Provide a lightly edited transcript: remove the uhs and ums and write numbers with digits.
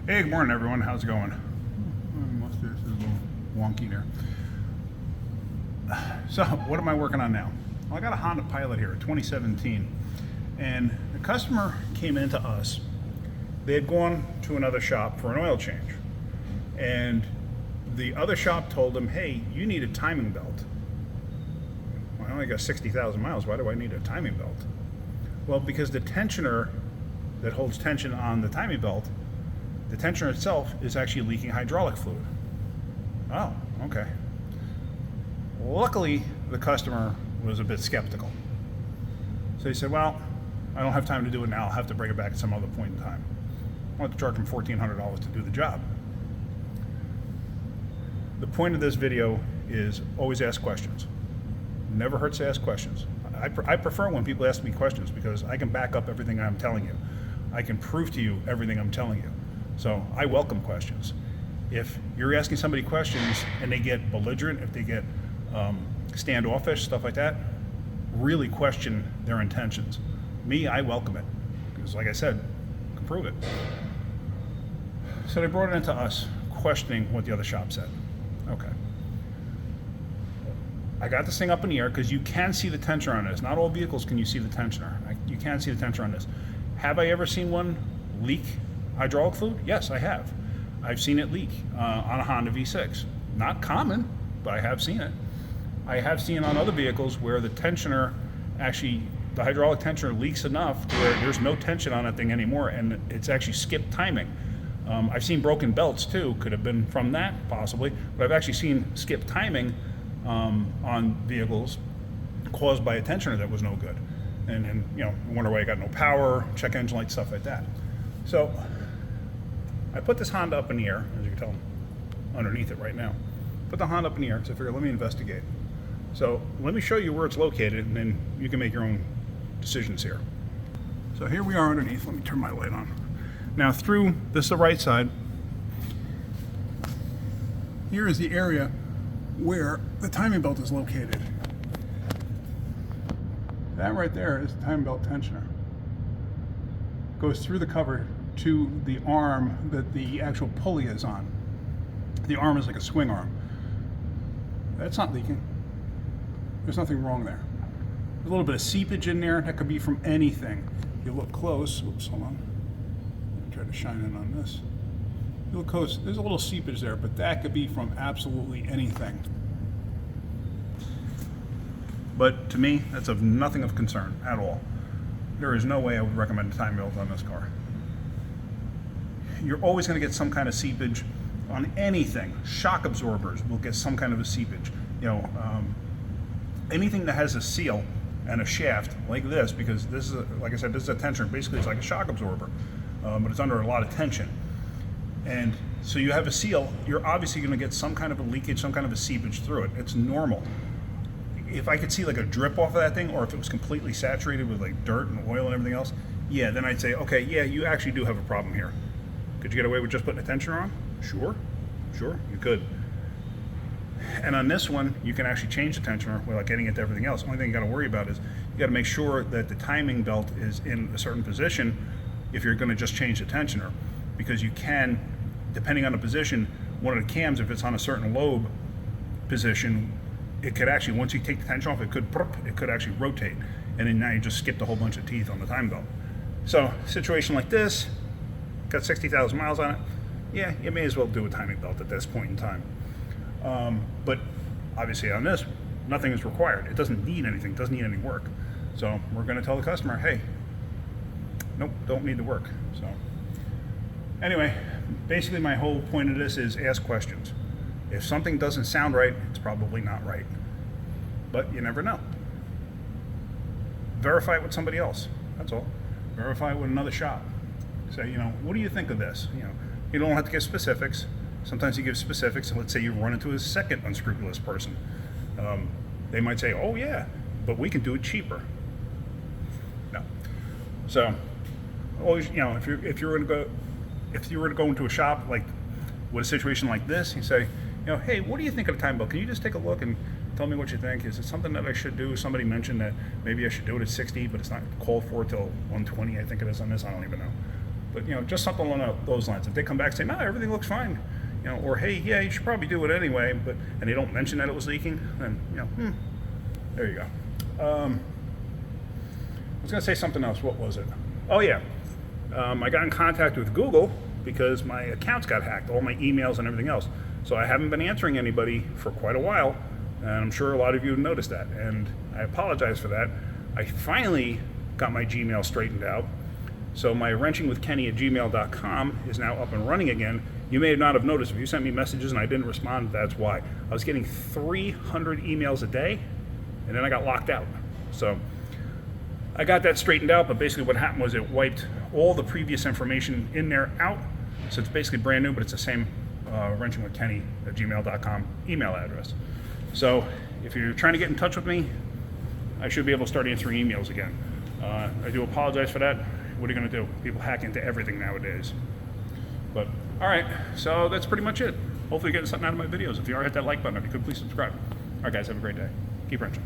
Hey, good morning, everyone. How's it going? My mustache is a little wonky there. So, what am I working on now? Well, I got a Honda Pilot here, 2017, and the customer came into us. They had gone to another shop for an oil change, and the other shop told them, "Hey, you need a timing belt." Well, I only got 60,000 miles. Why do I need a timing belt? Well, because the tensioner that holds tension on the timing belt, the tensioner itself is actually leaking hydraulic fluid. Oh, okay. Luckily, the customer was a bit skeptical. So he said, well, I don't have time to do it now. I'll have to bring it back at some other point in time. I want to charge him $1,400 to do the job. The point of this video is always ask questions. Never hurts to ask questions. I prefer when people ask me questions because I can back up everything I'm telling you. I can prove to you everything I'm telling you. So I welcome questions. If you're asking somebody questions and they get belligerent, if they get standoffish, stuff like that, really question their intentions. Me, I welcome it. Because like I said, I can prove it. So they brought it into us, questioning what the other shop said. Okay. I got this thing up in the air because you can see the tensioner on this. Not all vehicles can you see the tensioner. You can see the tensioner on this. Have I ever seen one leak hydraulic fluid? Yes, I have. I've seen it leak on a Honda V6. Not common, but I have seen it. I have seen on other vehicles where the tensioner actually, the hydraulic tensioner leaks enough to where there's no tension on that thing anymore and it's actually skipped timing. I've seen broken belts too, could have been from that possibly, but I've actually seen skipped timing on vehicles caused by a tensioner that was no good. And you know, wonder why I got no power, check engine light, stuff like that. So I put this Honda up in the air, as you can tell, I'm underneath it right now. Put the Honda up in the air, so I figured, let me investigate. So let me show you where it's located, and then you can make your own decisions here. So here we are underneath. Let me turn my light on. Now through, this is the right side. Here is the area where the timing belt is located. That right there is the timing belt tensioner. Goes through the cover to the arm that the actual pulley is on. The arm is like a swing arm. That's not leaking. There's nothing wrong there. There's a little bit of seepage in there. That could be from anything. If you look close, oops, hold on. Let me try to shine in on this. If you look close, there's a little seepage there, but that could be from absolutely anything. But to me, that's of nothing of concern at all. There is no way I would recommend a timing belt on this car. You're always going to get some kind of seepage on anything. Shock absorbers will get some kind of a seepage. You know, anything that has a seal and a shaft like this, because this is, like I said, this is a tensioner. Basically, it's like a shock absorber, but it's under a lot of tension. And so you have a seal, you're obviously going to get some kind of a leakage, some kind of a seepage through it. It's normal. If I could see like a drip off of that thing, or if it was completely saturated with like dirt and oil and everything else, yeah, then I'd say, okay, yeah, you actually do have a problem here. Could you get away with just putting a tensioner on? Sure, you could. And on this one, you can actually change the tensioner without getting into everything else. The only thing you got to worry about is you got to make sure that the timing belt is in a certain position if you're going to just change the tensioner, because you can, depending on the position, one of the cams, if it's on a certain lobe position, it could actually, once you take the tension off, it could actually rotate, and then now you just skipped a whole bunch of teeth on the timing belt. So, situation like this, got 60,000 miles on it, yeah, you may as well do a timing belt at this point in time. But obviously on this, nothing is required. It doesn't need anything, doesn't need any work. So we're going to tell the customer, hey, nope, don't need the work. So anyway, basically my whole point of this is ask questions. If something doesn't sound right, it's probably not right. But you never know. Verify it with somebody else. That's all. Verify it with another shop. Say, you know, what do you think of this? You know, you don't have to give specifics. Sometimes you give specifics, and let's say you run into a second unscrupulous person. They might say, oh yeah, but we can do it cheaper. No. So always, you know, if you were to go into a shop like with a situation like this, you say, you know, hey, what do you think of the timing belt? Can you just take a look and tell me what you think? Is it something that I should do? Somebody mentioned that maybe I should do it at 60, but it's not called for till 120, I think it is on this. I don't even know. But, you know, just something along those lines. If they come back and say, no, everything looks fine, you know, or hey, yeah, you should probably do it anyway, and they don't mention that it was leaking, then, you know, there you go. I was going to say something else. What was it? Oh, yeah. I got in contact with Google because my accounts got hacked, all my emails and everything else. So I haven't been answering anybody for quite a while, and I'm sure a lot of you have noticed that, and I apologize for that. I finally got my Gmail straightened out. So my wrenchingwithkenny@gmail.com is now up and running again. You may not have noticed, if you sent me messages and I didn't respond, that's why. I was getting 300 emails a day, and then I got locked out. So I got that straightened out, but basically what happened was it wiped all the previous information in there out. So it's basically brand new, but it's the same wrenchingwithkenny@gmail.com email address. So if you're trying to get in touch with me, I should be able to start answering emails again. I do apologize for that. What are you going to do? People hack into everything nowadays. But, all right, so that's pretty much it. Hopefully you're getting something out of my videos. If you are, hit that like button. If you could, please subscribe. All right, guys, have a great day. Keep wrenching.